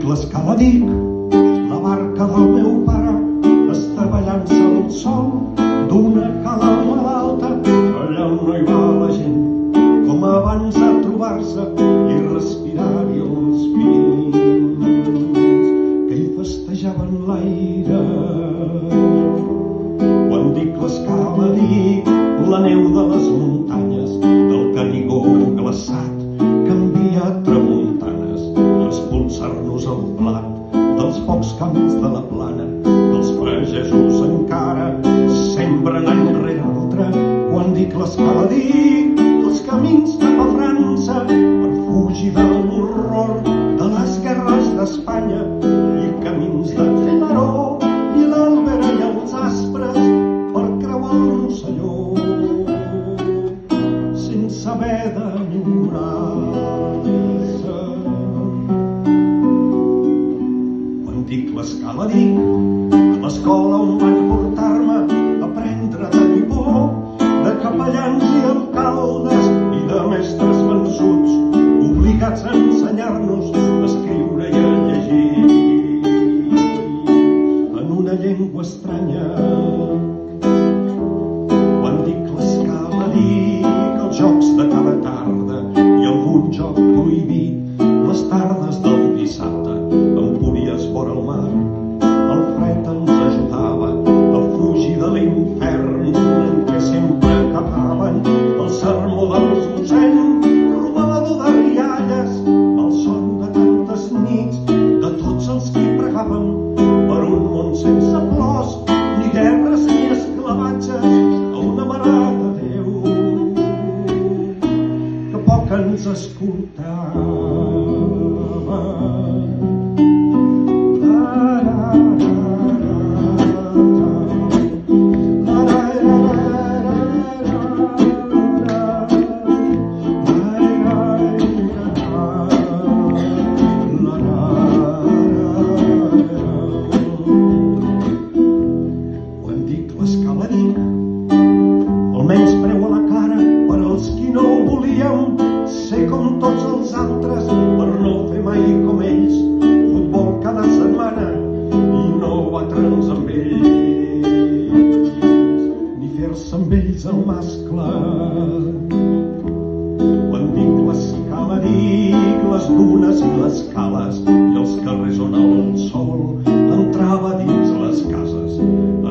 l'escala dic, la barca del meu pare, estavellant-se al sol d'una cala a l'alta, allà on no hi va la gent, com abans de trobar-se i respirar-hi els vins que hi festejaven l'aire. Quan dic l'escala dic la neu de les muntanyes, del Canigó glaçat que envia tramuntanes, expulsar-nos el blat dels pocs camins de la plana que els pagesos encara sembren any rere altre. Quan dic l'escala dic els camins cap a França per fugir de l'horror de les guerres d'Espanya i camins de Filaró i l'Albera i els Aspres per creuar el Rosselló sense haver d'enyorar-se. Quan dic l'escala dic l'escola on van portar-me a aprendre de Nipó, de capellans i alcaldes i de mestres vençuts obligats a ensenyar-nos a escriure i a llegir en una llengua estranya. Quan dic l'escala dic els jocs de cada tarda i algun joc prohibit les tardes del dissabte a Empúries vora el mar. El fred ens ajudava a fugir de l'infern en què sempre acabaven el sermó dels mossèn, robalador de rialles, el son de tantes nits de tots els que hi pregaven per un món sense plors, ni guerres ni esclavatges, a una mare de Déu que poc ens escoltava. Almenys preu a la cara per als qui no volíem ser com tots els altres, per no fer mai com ells, futbol cada setmana i no batre'ns amb ells, ni fer-se amb ells el mascle. Quan dic l'escala dic les dunes i les cales i els carrers on el sol entrava dins les cases,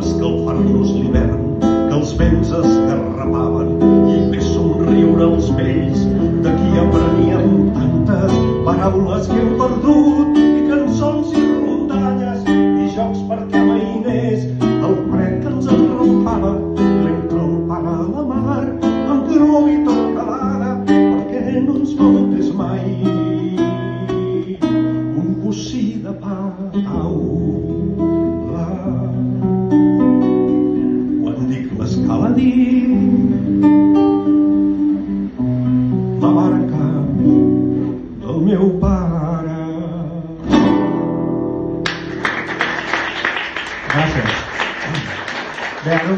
escalfar-nos l'hivern que els vents esgarrapaven i fer somriure els vells de qui apreníem tantes paraules que hem perdut i cançons i rondalles i jocs perquè mainers el fred que ens enrampava l'entre el pare a la mar amb gro i tot calada perquè no ens faltés mai un bocí de paraula. Quan dic l'escala dic la barca del meu pare. Gràcies. Bé, ara